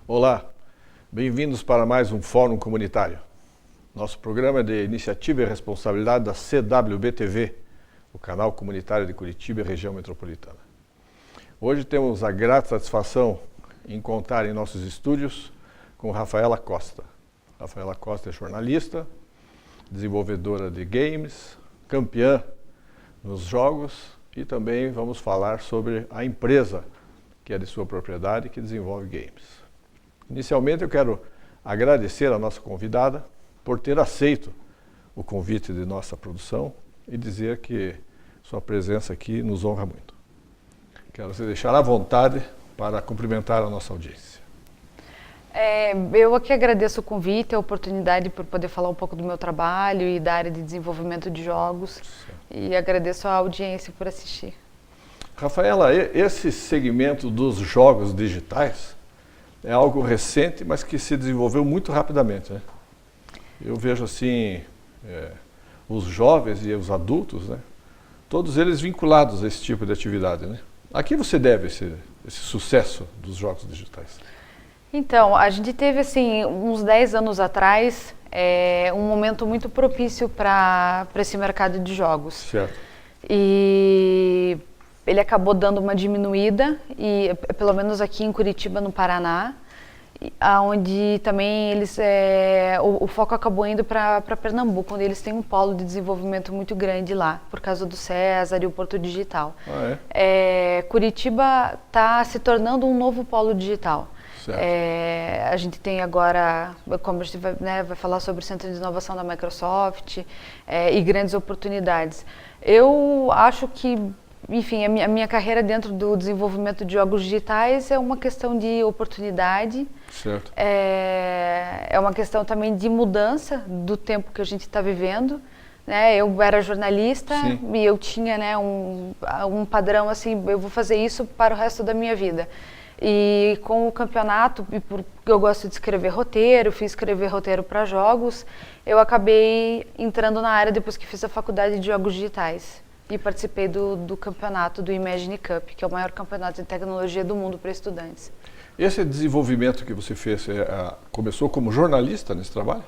Olá, bem-vindos para mais um Fórum Comunitário. Nosso programa é de iniciativa e responsabilidade da CWB-TV, o canal comunitário de Curitiba e região metropolitana. Hoje temos a grata satisfação em contar em nossos estúdios com Rafaela Costa. Rafaela Costa é jornalista, desenvolvedora de games, campeã nos jogos e também vamos falar sobre a empresa que é de sua propriedade que desenvolve games. Inicialmente eu quero agradecer a nossa convidada por ter aceito o convite de nossa produção e dizer que sua presença aqui nos honra muito. Quero você deixar à vontade para cumprimentar a nossa audiência. Eu aqui agradeço o convite, a oportunidade por poder falar um pouco do meu trabalho e da área de desenvolvimento de jogos. Certo. E agradeço a audiência por assistir. Rafaela, esse segmento dos jogos digitais é algo recente, mas que se desenvolveu muito rapidamente, né? Eu vejo assim, os jovens e os adultos, né? Todos eles vinculados a esse tipo de atividade, né? A que você deve esse sucesso dos jogos digitais? Então, a gente teve assim, uns 10 anos atrás, um momento muito propício para esse mercado de jogos. Certo. E ele acabou dando uma diminuída, e pelo menos aqui em Curitiba, no Paraná, onde também eles, o foco acabou indo para Pernambuco, onde eles têm um polo de desenvolvimento muito grande lá, por causa do César e o Porto Digital. Curitiba está se tornando um novo polo digital. A gente tem agora, como a gente vai falar sobre o Centro de Inovação da Microsoft e grandes oportunidades. Eu acho que, enfim, a minha carreira dentro do desenvolvimento de jogos digitais é uma questão de oportunidade. Certo. É uma questão também de mudança do tempo que a gente está vivendo. Né? Eu era jornalista. Sim. E eu tinha, né, um padrão assim, eu vou fazer isso para o resto da minha vida. E com o campeonato, e porque eu gosto de escrever roteiro, fiz escrever roteiro para jogos, eu acabei entrando na área depois que fiz a faculdade de jogos digitais. E participei do campeonato do Imagine Cup, que é o maior campeonato de tecnologia do mundo para estudantes. Esse desenvolvimento que você fez, começou como jornalista nesse trabalho?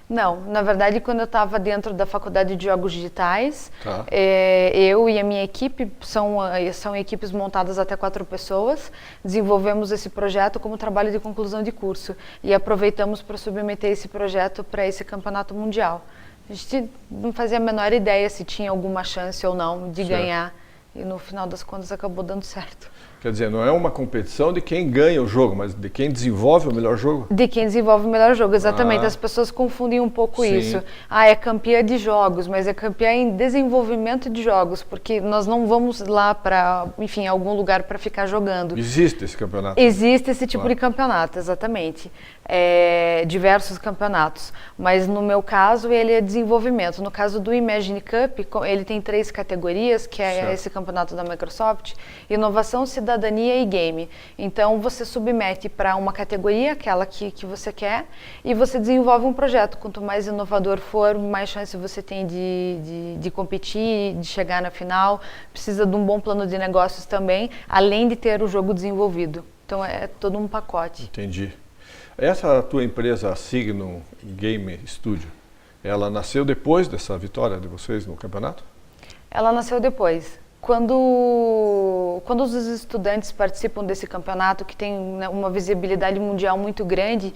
Não, na verdade, quando eu estava dentro da faculdade de jogos digitais, tá. Eu e a minha equipe, são equipes montadas até 4 pessoas, desenvolvemos esse projeto como trabalho de conclusão de curso e aproveitamos para submeter esse projeto para esse campeonato mundial. A gente não fazia a menor ideia se tinha alguma chance ou não de ganhar, e no final das contas acabou dando certo. Quer dizer, não é uma competição de quem ganha o jogo, mas de quem desenvolve o melhor jogo? De quem desenvolve o melhor jogo, exatamente. As pessoas confundem um pouco isso. É campeã de jogos, mas é campeã em desenvolvimento de jogos, porque nós não vamos lá para, enfim, algum lugar para ficar jogando. Existe esse campeonato? Existe esse tipo de campeonato, exatamente. Diversos campeonatos, mas no meu caso ele é desenvolvimento. No caso do Imagine Cup, ele tem 3 categorias, que é esse campeonato da Microsoft: inovação, cidadania e game. Então você submete para uma categoria, aquela que você quer, e você desenvolve um projeto. Quanto mais inovador for, mais chance você tem de competir, de chegar na final. Precisa de um bom plano de negócios também, além de ter o jogo desenvolvido. Então é todo um pacote. Entendi. Essa tua empresa, a Signum Game Studio, ela nasceu depois dessa vitória de vocês no campeonato? Ela nasceu depois. Quando os estudantes participam desse campeonato, que tem, né, uma visibilidade mundial muito grande,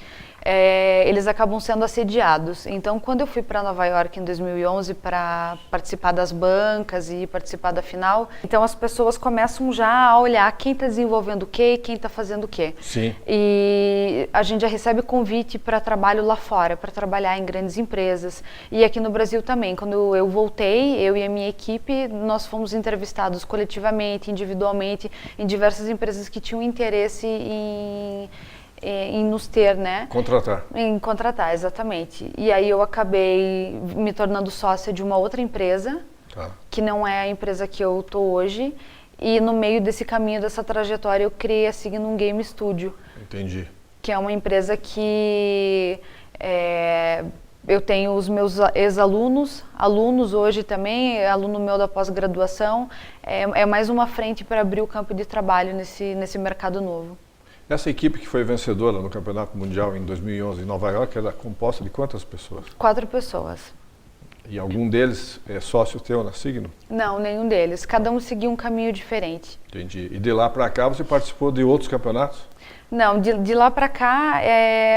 eles acabam sendo assediados. Então, quando eu fui para Nova York em 2011 para participar das bancas e participar da final, então as pessoas começam já a olhar quem está desenvolvendo o quê e quem está fazendo o quê. Sim. E a gente já recebe convite para trabalho lá fora, para trabalhar em grandes empresas. E aqui no Brasil também. Quando eu voltei, eu e a minha equipe, nós fomos entrevistados coletivamente, individualmente, em diversas empresas que tinham interesse em nos ter, né? Contratar. Em contratar, exatamente. E aí eu acabei me tornando sócia de uma outra empresa, que não é a empresa que eu tô hoje, e no meio desse caminho, dessa trajetória, eu criei a Signum Game Studio. Entendi. Que é uma empresa que eu tenho os meus ex-alunos, alunos hoje também, aluno meu da pós-graduação, é mais uma frente para abrir o campo de trabalho nesse mercado novo. Essa equipe que foi vencedora no Campeonato Mundial em 2011 em Nova York era composta de quantas pessoas? 4 pessoas. E algum deles é sócio teu na Signo? Não, nenhum deles. Cada um seguiu um caminho diferente. Entendi. E de lá para cá você participou de outros campeonatos? Não, de lá para cá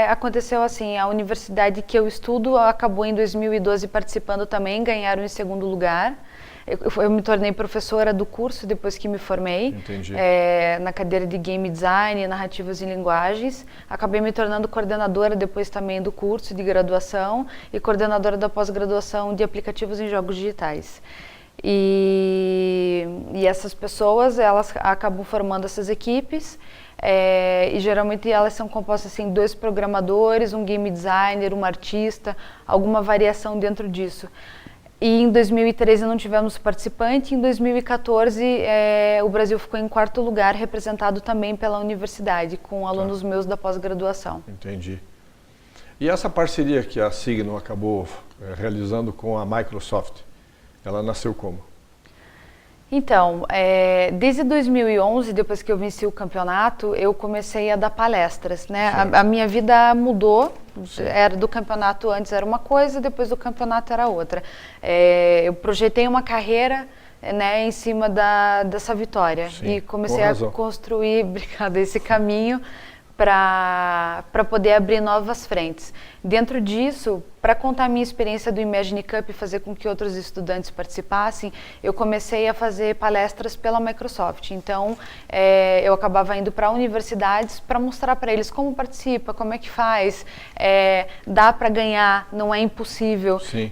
aconteceu assim, a universidade que eu estudo acabou em 2012 participando também, ganharam em segundo lugar. Eu me tornei professora do curso depois que me formei. Entendi. Na cadeira de Game Design, Narrativas e Linguagens. Acabei me tornando coordenadora depois também do curso de graduação e coordenadora da pós-graduação de aplicativos em jogos digitais. E essas pessoas, elas acabam formando essas equipes. E geralmente elas são compostas assim, 2 programadores, um game designer, um artista, alguma variação dentro disso. E em 2013 não tivemos participante, em 2014 o Brasil ficou em 4º lugar, representado também pela universidade, com alunos meus da pós-graduação. Entendi. E essa parceria que a Signo acabou realizando com a Microsoft, ela nasceu como? Então, desde 2011, depois que eu venci o campeonato, eu comecei a dar palestras, né? A minha vida mudou, era do campeonato antes era uma coisa, depois do campeonato era outra. Eu projetei uma carreira, né, em cima dessa vitória. Sim, e comecei a construir, esse caminho para poder abrir novas frentes. Dentro disso, para contar a minha experiência do Imagine Cup e fazer com que outros estudantes participassem, eu comecei a fazer palestras pela Microsoft. Então, eu acabava indo para universidades para mostrar para eles como participa, como é que faz, dá para ganhar, não é impossível. Sim.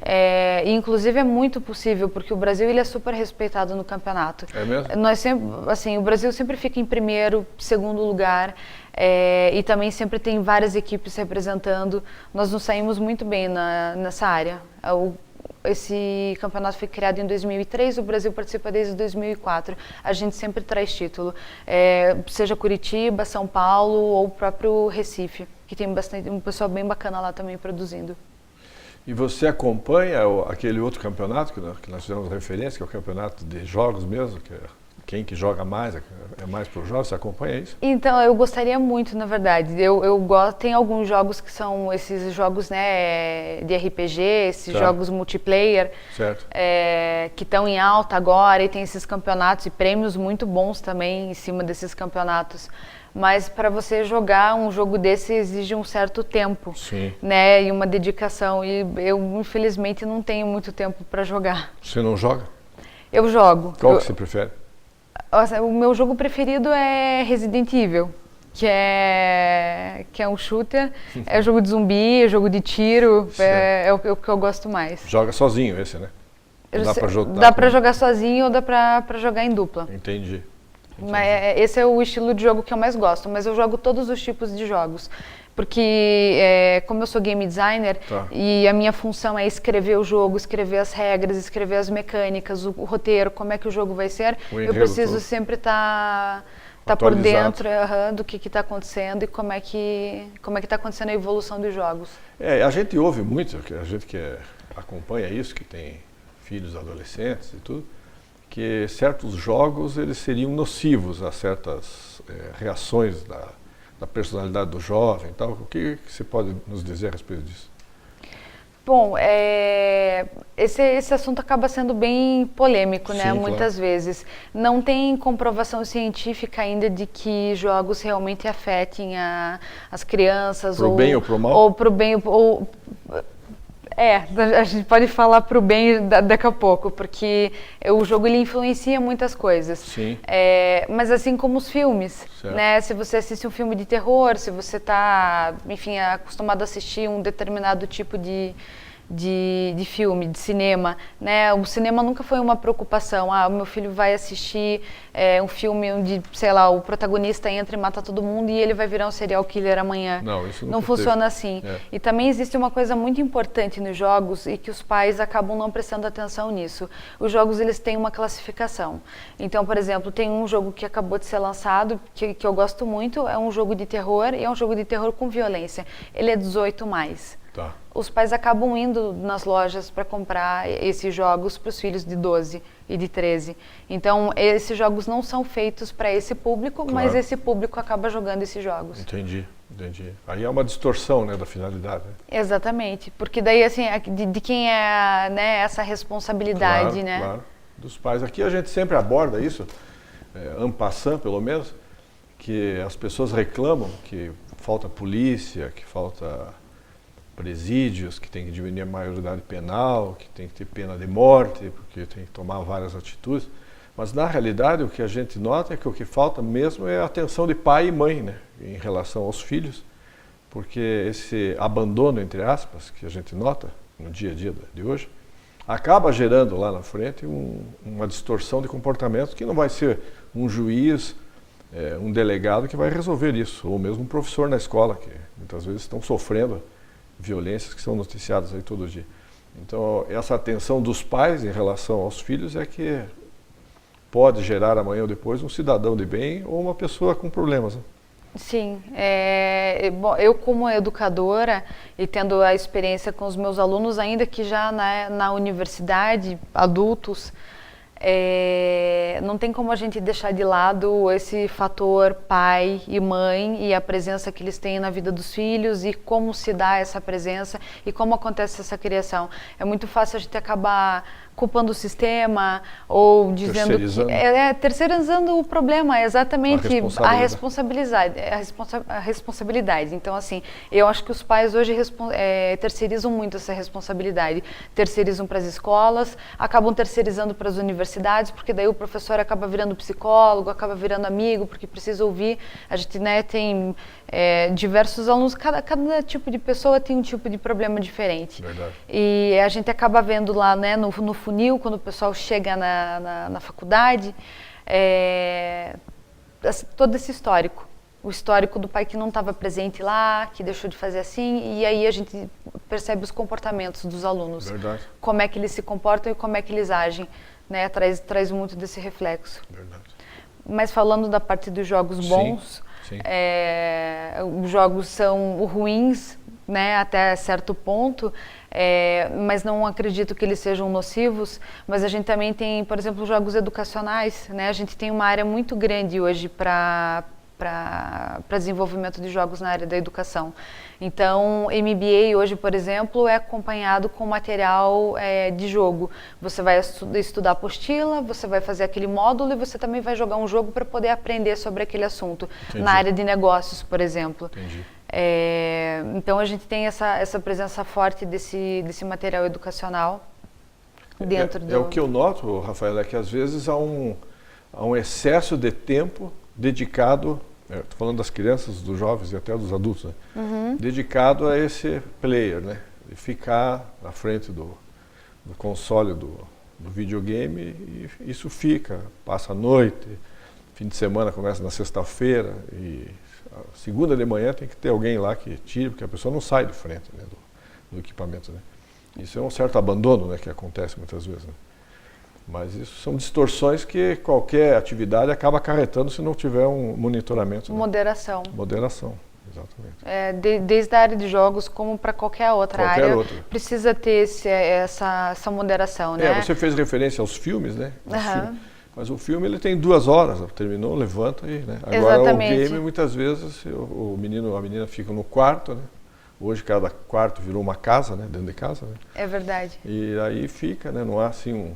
E, inclusive, é muito possível, porque o Brasil ele é super respeitado no campeonato. É mesmo? Nós sempre, assim, o Brasil sempre fica em primeiro, segundo lugar. E também sempre tem várias equipes representando. Nós nos saímos muito bem nessa área. Esse campeonato foi criado em 2003, o Brasil participa desde 2004. A gente sempre traz título, seja Curitiba, São Paulo ou o próprio Recife, que tem um pessoal bem bacana lá também produzindo. E você acompanha aquele outro campeonato que nós fizemos referência, que é o campeonato de jogos mesmo, que é quem que joga mais, é mais para os jogos, você acompanha isso? Então, eu gostaria muito, na verdade. Tem alguns jogos que são esses jogos, né, de RPG, esses jogos multiplayer, certo. Que estão em alta agora, e tem esses campeonatos e prêmios muito bons também em cima desses campeonatos. Mas para você jogar um jogo desse exige um certo tempo, sim, né, e uma dedicação. E eu, infelizmente, não tenho muito tempo para jogar. Você não joga? Eu jogo. Qual que você prefere? O meu jogo preferido é Resident Evil, que é um shooter, é jogo de zumbi, é jogo de tiro, é o que eu gosto mais. Joga sozinho esse, né? Dá pra jogar sozinho ou dá pra jogar em dupla. Entendi. Mas esse é o estilo de jogo que eu mais gosto, mas eu jogo todos os tipos de jogos. Porque como eu sou game designer e a minha função é escrever o jogo, escrever as regras, escrever as mecânicas, o roteiro, como é que o jogo vai ser, eu preciso sempre estar por dentro do que está acontecendo e como é que está acontecendo a evolução dos jogos. A gente ouve muito, a gente que acompanha isso, que tem filhos adolescentes e tudo, que certos jogos eles seriam nocivos a certas reações da personalidade do jovem e tal. O que você pode nos dizer a respeito disso? Bom, esse assunto acaba sendo bem polêmico, né? Sim, muitas vezes. Não tem comprovação científica ainda de que jogos realmente afetem as crianças. Pro bem ou pro mal? Ou pro bem ou... a gente pode falar pro bem daqui a pouco, porque o jogo ele influencia muitas coisas. Sim. Mas assim como os filmes, né? Se você assiste um filme de terror, se você está, enfim, acostumado a assistir um determinado tipo de filme, de cinema, né? O cinema nunca foi uma preocupação. O meu filho vai assistir um filme onde, sei lá, o protagonista entra e mata todo mundo e ele vai virar um serial killer amanhã. Não, isso não funciona assim. E também existe uma coisa muito importante nos jogos e que os pais acabam não prestando atenção nisso. Os jogos, eles têm uma classificação. Então, por exemplo, tem um jogo que acabou de ser lançado, que eu gosto muito, é um jogo de terror e é um jogo de terror com violência. Ele é 18+. Tá. Os pais acabam indo nas lojas para comprar esses jogos para os filhos de 12 e de 13. Então, esses jogos não são feitos para esse público, Claro. mas esse público acaba jogando esses jogos. Entendi. Aí é uma distorção, né, da finalidade. Né? Exatamente, porque daí, assim, de quem é, né, essa responsabilidade, Claro, né? claro, dos pais. Aqui a gente sempre aborda isso, en passant, pelo menos, que as pessoas reclamam que falta polícia, que falta presídios, que tem que diminuir a maioridade penal, que tem que ter pena de morte, porque tem que tomar várias atitudes. Mas, na realidade, o que a gente nota é que o que falta mesmo é a atenção de pai e mãe, né, em relação aos filhos, porque esse abandono, entre aspas, que a gente nota no dia a dia de hoje, acaba gerando lá na frente uma distorção de comportamento que não vai ser um juiz, um delegado que vai resolver isso, ou mesmo um professor na escola, que muitas vezes estão sofrendo violências que são noticiadas aí todo dia. Então, essa atenção dos pais em relação aos filhos é que pode gerar amanhã ou depois um cidadão de bem ou uma pessoa com problemas. Né? Sim, bom, eu como educadora e tendo a experiência com os meus alunos, ainda que já na universidade, adultos, não tem como a gente deixar de lado esse fator pai e mãe e a presença que eles têm na vida dos filhos e como se dá essa presença e como acontece essa criação. É muito fácil a gente acabar culpando o sistema ou dizendo terceirizando o problema, exatamente a responsabilidade. Então, assim, eu acho que os pais hoje terceirizam muito essa responsabilidade, terceirizam para as escolas, acabam terceirizando para as universidades, porque daí o professor acaba virando psicólogo, acaba virando amigo, porque precisa ouvir. A gente, né, tem diversos alunos, cada tipo de pessoa tem um tipo de problema diferente. Verdade. E a gente acaba vendo lá, né, no funil, quando o pessoal chega na faculdade, todo esse histórico. O histórico do pai que não estava presente lá, que deixou de fazer assim, e aí a gente percebe os comportamentos dos alunos. Verdade. Como é que eles se comportam e como é que eles agem, né? Traz muito desse reflexo. Verdade. Mas falando da parte dos jogos bons, sim. Os jogos são ruins, né, até certo ponto, mas não acredito que eles sejam nocivos. Mas a gente também tem, por exemplo, jogos educacionais, né? A gente tem uma área muito grande hoje para desenvolvimento de jogos na área da educação. Então, MBA hoje, por exemplo, é acompanhado com material de jogo. Você vai estudar a apostila, você vai fazer aquele módulo e você também vai jogar um jogo para poder aprender sobre aquele assunto. Entendi. Na área de negócios, por exemplo. Entendi. Então, a gente tem essa presença forte desse material educacional dentro do... O que eu noto, Rafael, é que às vezes há um excesso de tempo dedicado, estou falando das crianças, dos jovens e até dos adultos, né? Uhum. Dedicado a esse player, né? De ficar na frente do console do videogame, e isso passa a noite, fim de semana começa na sexta-feira, e segunda de manhã tem que ter alguém lá que tire, porque a pessoa não sai de frente, né, do equipamento. Né? Isso é um certo abandono, né, que acontece muitas vezes. Né? Mas isso são distorções que qualquer atividade acaba acarretando se não tiver um monitoramento. Né? Moderação. Moderação, exatamente. Desde a área de jogos como para qualquer outra área, precisa ter essa moderação. Né? Você fez referência aos filmes, né? Uhum. Mas o filme ele tem 2 horas, terminou, levanta e... Né? Agora exatamente. O game, muitas vezes, o menino ou a menina ficam no quarto, né? Hoje cada quarto virou uma casa, né? Dentro de casa. Né? É verdade. E aí fica, né? Não há assim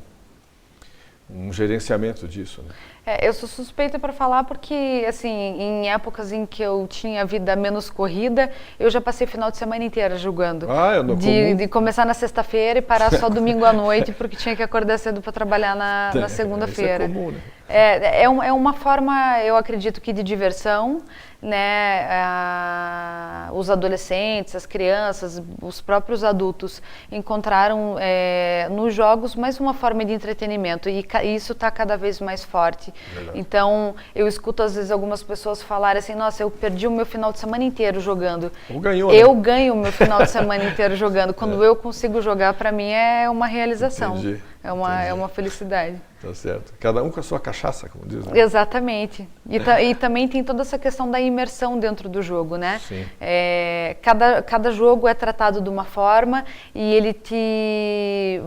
um gerenciamento disso. Né? Eu sou suspeita para falar porque, assim, em épocas em que eu tinha a vida menos corrida, eu já passei final de semana inteira jogando. De começar na sexta-feira e parar só domingo à noite, porque tinha que acordar cedo para trabalhar na segunda-feira. Isso é comum, né? É uma forma, eu acredito que de diversão, né? Os adolescentes, as crianças, os próprios adultos encontraram nos jogos mais uma forma de entretenimento, e isso está cada vez mais forte. Verdade. Então, eu escuto às vezes algumas pessoas falarem assim: nossa, eu perdi o meu final de semana inteiro jogando. Eu ganho o meu final de semana inteiro jogando. Quando eu consigo jogar, para mim é uma realização. Entendi. É uma felicidade. Tá certo. Cada um com a sua cachaça, como diz, né? Exatamente. E também tem toda essa questão da imersão dentro do jogo, né? Sim. Cada jogo é tratado de uma forma e ele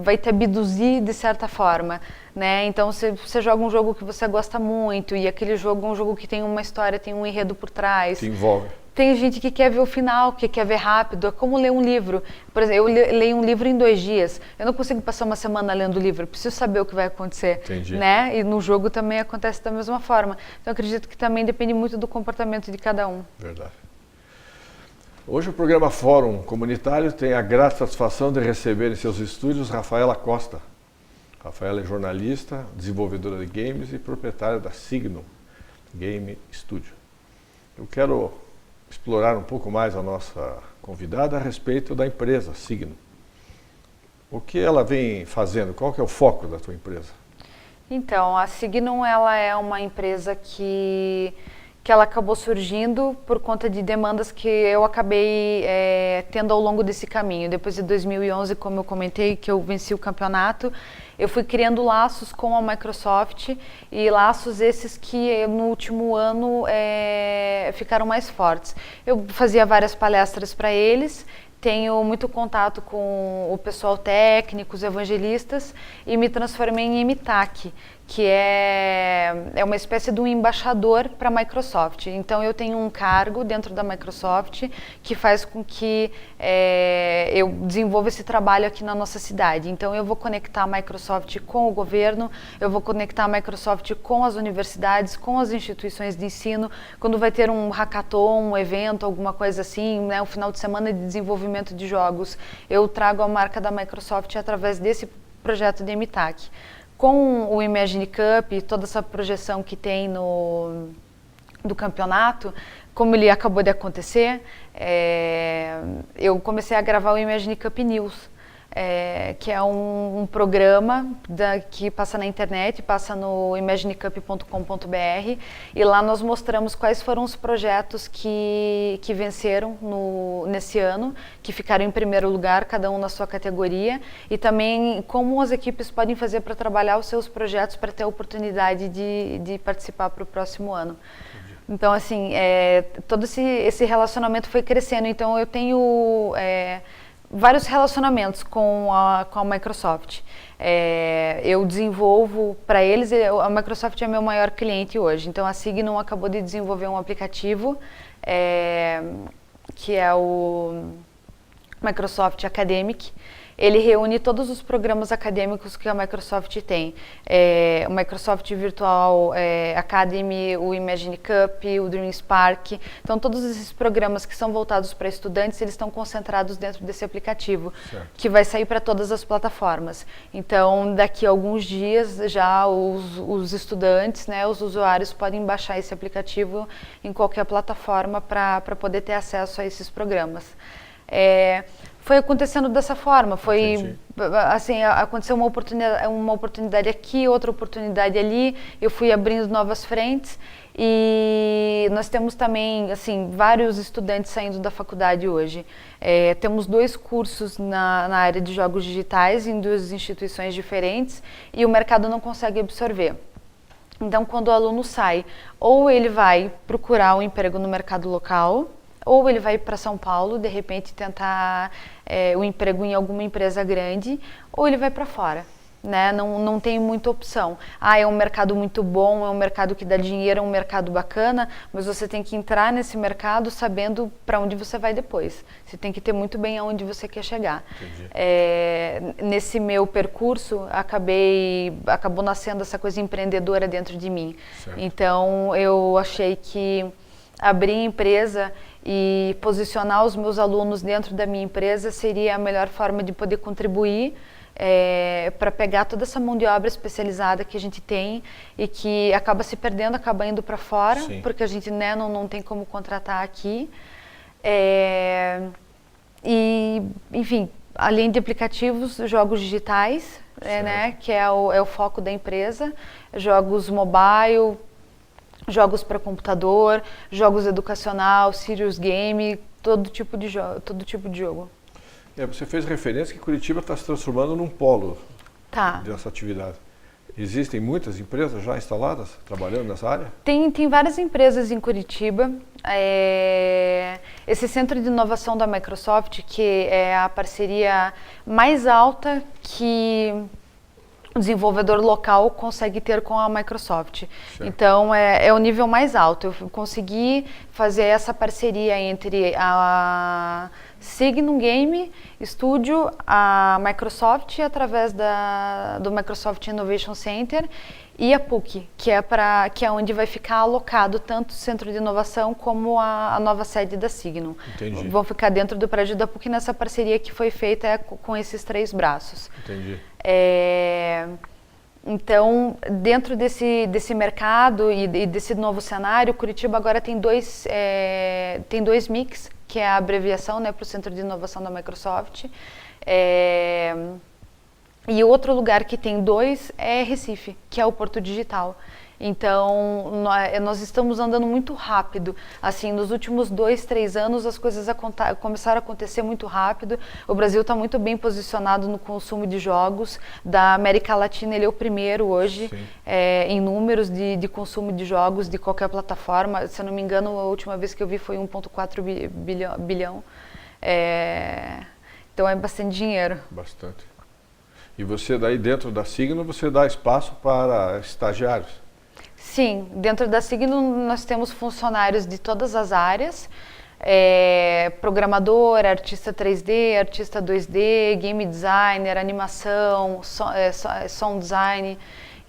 vai te abduzir de certa forma, né? Então, se você joga um jogo que você gosta muito e aquele jogo é um jogo que tem uma história, tem um enredo por trás. Te envolve. Tem gente que quer ver o final, que quer ver rápido. É como ler um livro. Por exemplo, eu leio um livro em 2 dias. Eu não consigo passar uma semana lendo o livro. Eu preciso saber o que vai acontecer. Entendi. Né? E no jogo também acontece da mesma forma. Então, eu acredito que também depende muito do comportamento de cada um. Verdade. Hoje o programa Fórum Comunitário tem a grata satisfação de receber em seus estúdios Rafaela Costa. Rafaela é jornalista, desenvolvedora de games e proprietária da Signum Game Studio. Eu quero explorar um pouco mais a nossa convidada a respeito da empresa Signum. O que ela vem fazendo? Qual que é o foco da tua empresa? Então, a Signum, ela é uma empresa que ela acabou surgindo por conta de demandas que eu acabei tendo ao longo desse caminho. Depois de 2011, como eu comentei, que eu venci o campeonato, eu fui criando laços com a Microsoft e laços esses que no último ano ficaram mais fortes. Eu fazia várias palestras para eles, tenho muito contato com o pessoal técnico, os evangelistas, e me transformei em MTAC, que é uma espécie de um embaixador para a Microsoft. Então, eu tenho um cargo dentro da Microsoft que faz com que eu desenvolva esse trabalho aqui na nossa cidade. Então, eu vou conectar a Microsoft com o governo, eu vou conectar a Microsoft com as universidades, com as instituições de ensino. Quando vai ter um hackathon, um evento, alguma coisa assim, né, um final de semana de desenvolvimento de jogos, eu trago a marca da Microsoft através desse projeto de MTAC. Com o Imagine Cup e toda essa projeção que tem do campeonato, como ele acabou de acontecer, eu comecei a gravar o Imagine Cup News, que é um programa que passa na internet, passa no imaginecup.com.br, e lá nós mostramos quais foram os projetos que venceram nesse ano, que ficaram em primeiro lugar, cada um na sua categoria, e também como as equipes podem fazer para trabalhar os seus projetos para ter a oportunidade de participar para o próximo ano. Então, assim, todo esse relacionamento foi crescendo. Então, eu tenho vários relacionamentos com a Microsoft. Eu desenvolvo para eles, a Microsoft é meu maior cliente hoje. Então, a Signum acabou de desenvolver um aplicativo que é o Microsoft Academic. Ele reúne todos os programas acadêmicos que a Microsoft tem. O Microsoft Virtual Academy, o Imagine Cup, o Dream Spark. Então, todos esses programas que são voltados para estudantes, eles estão concentrados dentro desse aplicativo, certo, que vai sair para todas as plataformas. Então, daqui a alguns dias, já os estudantes, né, os usuários podem baixar esse aplicativo em qualquer plataforma para poder ter acesso a esses programas. Foi acontecendo dessa forma, assim, aconteceu uma oportunidade aqui, outra oportunidade ali, eu fui abrindo novas frentes e nós temos também, assim, vários estudantes saindo da faculdade hoje. Temos 2 cursos na área de jogos digitais em 2 instituições diferentes e o mercado não consegue absorver. Então, quando o aluno sai, ou ele vai procurar um emprego no mercado local, ou ele vai para São Paulo, de repente tentar um emprego em alguma empresa grande, ou ele vai para fora, né? Não tem muita opção. É um mercado muito bom, é um mercado que dá dinheiro, é um mercado bacana, mas você tem que entrar nesse mercado sabendo para onde você vai depois. Você tem que ter muito bem aonde você quer chegar. Nesse meu percurso, acabou nascendo essa coisa empreendedora dentro de mim. Certo. Então, eu achei que abrir empresa e posicionar os meus alunos dentro da minha empresa seria a melhor forma de poder contribuir para pegar toda essa mão de obra especializada que a gente tem e que acaba se perdendo, acaba indo para fora, sim, porque a gente, né, não tem como contratar aqui. E, enfim, além de aplicativos, jogos digitais, né, que é o foco da empresa, jogos mobile, jogos para computador, jogos educacional, serious game, todo tipo de jogo. Você fez referência que Curitiba está se transformando num polo Tá. dessa atividade. Existem muitas empresas já instaladas, trabalhando nessa área? Tem várias empresas em Curitiba. Esse centro de inovação da Microsoft, que é a parceria mais alta que o desenvolvedor local consegue ter com a Microsoft. Certo. Então, é o nível mais alto. Eu consegui fazer essa parceria entre a Signum Game Studio, a Microsoft, através do Microsoft Innovation Center, e a PUC, que é onde vai ficar alocado tanto o Centro de Inovação como a nova sede da Signum. Entendi. Vão ficar dentro do prédio da PUC nessa parceria que foi feita com esses 3 braços. Entendi. Então, dentro desse mercado e desse novo cenário, Curitiba agora tem dois MICs, que é a abreviação, né, para o Centro de Inovação da Microsoft. E outro lugar que tem 2 é Recife, que é o Porto Digital. Então, nós estamos andando muito rápido. Assim, nos últimos 2, 3 anos, as coisas começaram a acontecer muito rápido. O Brasil está muito bem posicionado no consumo de jogos. Da América Latina, ele é o primeiro hoje em números de consumo de jogos de qualquer plataforma. Se eu não me engano, a última vez que eu vi foi 1,4 bilhão. Então, é bastante dinheiro. Bastante. E você, daí dentro da Signum, você dá espaço para estagiários? Sim, dentro da Signum nós temos funcionários de todas as áreas, programador, artista 3D, artista 2D, game designer, animação, sound design.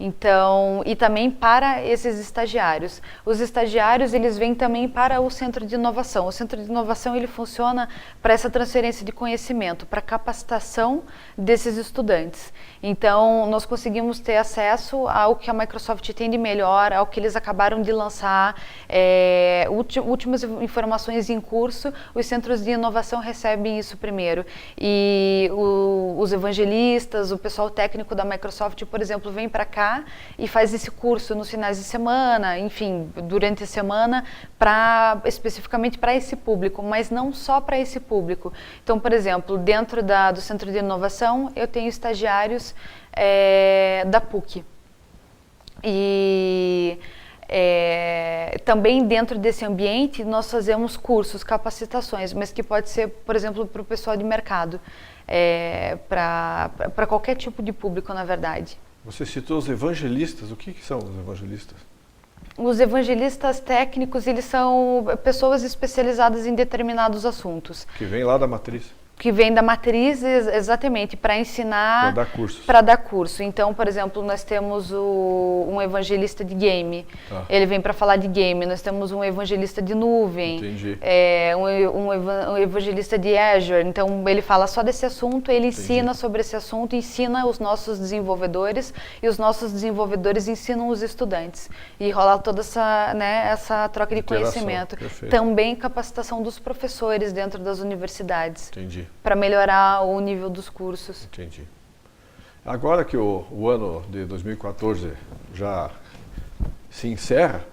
Então, e também para esses estagiários. Os estagiários, eles vêm também para o Centro de Inovação. O Centro de Inovação, ele funciona para essa transferência de conhecimento, para capacitação desses estudantes. Então, nós conseguimos ter acesso ao que a Microsoft tem de melhor, ao que eles acabaram de lançar, últimas informações em curso. Os centros de inovação recebem isso primeiro. E os evangelistas, o pessoal técnico da Microsoft, por exemplo, vem para cá e faz esse curso nos finais de semana, enfim, durante a semana, especificamente para esse público, mas não só para esse público. Então, por exemplo, dentro do Centro de Inovação, eu tenho estagiários da PUC. E também dentro desse ambiente, nós fazemos cursos, capacitações, mas que pode ser, por exemplo, para o pessoal de mercado, para qualquer tipo de público, na verdade. Você citou os evangelistas. O que são os evangelistas? Os evangelistas técnicos, eles são pessoas especializadas em determinados assuntos. Que vem lá da matriz. Que vem da matriz, exatamente, para ensinar... Para dar cursos. Para dar curso. Então, por exemplo, nós temos um evangelista de game. Tá. Ele vem para falar de game. Nós temos um evangelista de nuvem. Entendi. Um evangelista de Azure. Então, ele fala só desse assunto, ele Entendi. ensina sobre esse assunto, ensina os nossos desenvolvedores, e os nossos desenvolvedores ensinam os estudantes. E rola toda essa troca de conhecimento. Perfeito. Também capacitação dos professores dentro das universidades. Entendi. Para melhorar o nível dos cursos. Entendi. Agora que o ano de 2014 já se encerra,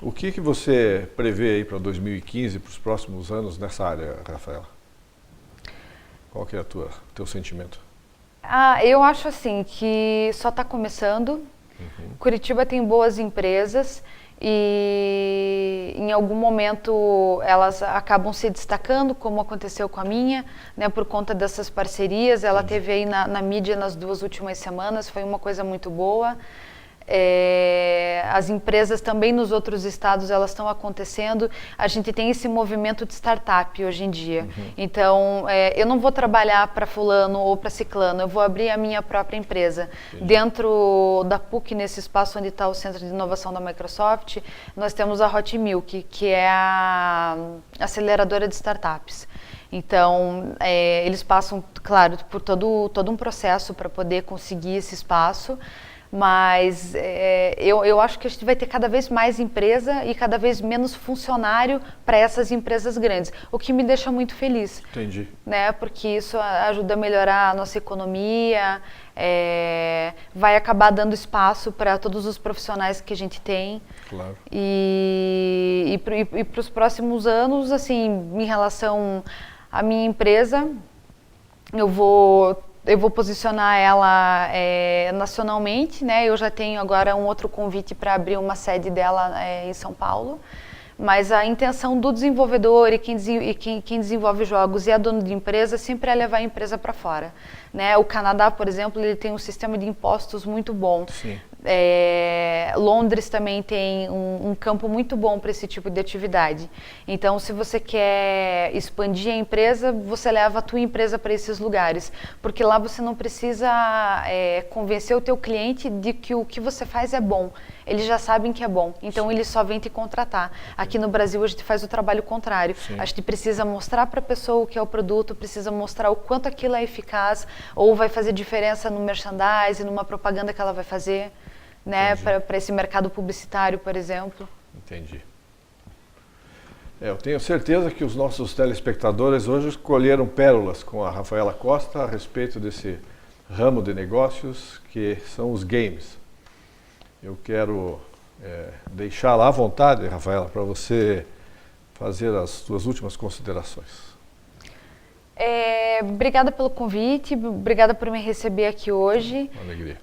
o que você prevê aí para 2015, para os próximos anos nessa área, Rafaela? Qual que é o teu sentimento? Eu acho assim que só está começando. Curitiba tem boas empresas e em algum momento elas acabam se destacando, como aconteceu com a minha, né, por conta dessas parcerias. Ela teve aí na mídia nas 2 últimas semanas, foi uma coisa muito boa. As empresas também nos outros estados, elas estão acontecendo. A gente tem esse movimento de startup hoje em dia. Então, eu não vou trabalhar para fulano ou para ciclano, eu vou abrir a minha própria empresa. Entendi. Dentro da PUC, nesse espaço onde está o Centro de Inovação da Microsoft, nós temos a Hot Milk, que é a aceleradora de startups. Então, eles passam, claro, por todo um processo para poder conseguir esse espaço. Mas eu acho que a gente vai ter cada vez mais empresa e cada vez menos funcionário para essas empresas grandes, o que me deixa muito feliz. Entendi. Né? Porque isso ajuda a melhorar a nossa economia, vai acabar dando espaço para todos os profissionais que a gente tem. Claro. E para os próximos anos, assim, em relação à minha empresa, eu vou eu vou posicionar ela nacionalmente, né? Eu já tenho agora um outro convite para abrir uma sede dela em São Paulo. Mas a intenção do desenvolvedor e quem desenvolve jogos e é dono de empresa sempre é levar a empresa para fora, né? O Canadá, por exemplo, ele tem um sistema de impostos muito bom. Sim. Londres também tem um campo muito bom para esse tipo de atividade. Então, se você quer expandir a empresa, você leva a tua empresa para esses lugares, porque lá você não precisa convencer o teu cliente de que o que você faz é bom. Eles já sabem que é bom, então eles só vêm te contratar. Aqui no Brasil a gente faz o trabalho contrário. Sim. A gente precisa mostrar para a pessoa o que é o produto, precisa mostrar o quanto aquilo é eficaz ou vai fazer diferença no merchandising, numa propaganda que ela vai fazer, né, para esse mercado publicitário, por exemplo. Entendi. Eu tenho certeza que os nossos telespectadores hoje escolheram pérolas com a Rafaela Costa a respeito desse ramo de negócios que são os games. Eu quero deixar lá à vontade, Rafaela, para você fazer as suas últimas considerações. Obrigada pelo convite, obrigada por me receber aqui hoje. Uma alegria.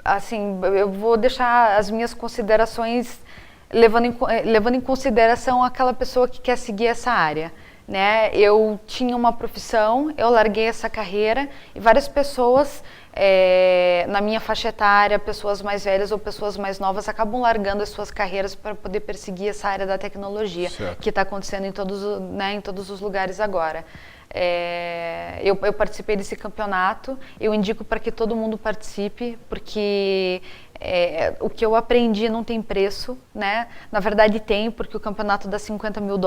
Assim, eu vou deixar as minhas considerações levando em consideração aquela pessoa que quer seguir essa área, né? Eu tinha uma profissão, eu larguei essa carreira e várias pessoas na minha faixa etária, pessoas mais velhas ou pessoas mais novas acabam largando as suas carreiras para poder perseguir essa área da tecnologia, certo, que está acontecendo em todos os lugares agora. Eu participei desse campeonato, eu indico para que todo mundo participe, porque o que eu aprendi não tem preço, né? Na verdade tem, porque o campeonato dá $50 mil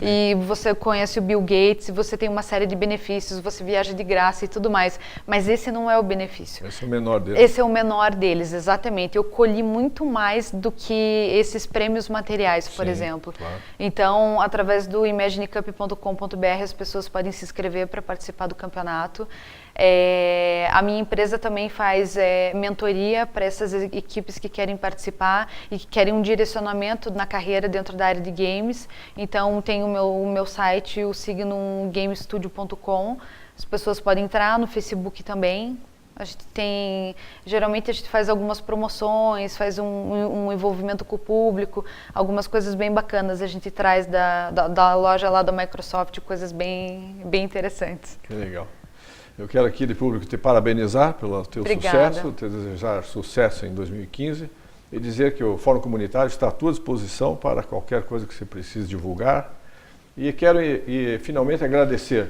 e você conhece o Bill Gates, você tem uma série de benefícios, você viaja de graça e tudo mais, mas esse não é o benefício. Esse é o menor deles. Esse é o menor deles, exatamente. Eu colhi muito mais do que esses prêmios materiais, por exemplo. Claro. Então, através do imaginecup.com.br, as pessoas podem se inscrever para participar do campeonato. A minha empresa também faz mentoria para essas equipes que querem participar e que querem um direcionamento na carreira dentro da área de games. Então, tem o meu site, o signogamestudio.com. As pessoas podem entrar no Facebook também. Geralmente a gente faz algumas promoções, faz um envolvimento com o público, algumas coisas bem bacanas. A gente traz da loja lá da Microsoft coisas bem interessantes. Que legal. Eu quero aqui de público te parabenizar pelo teu sucesso, te desejar sucesso em 2015 e dizer que o Fórum Comunitário está à tua disposição para qualquer coisa que você precise divulgar. E quero finalmente agradecer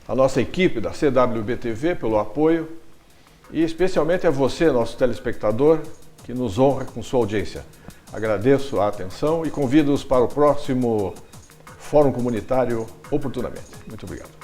a nossa equipe da CWB-TV pelo apoio e especialmente a você, nosso telespectador, que nos honra com sua audiência. Agradeço a atenção e convido-os para o próximo Fórum Comunitário oportunamente. Muito obrigado.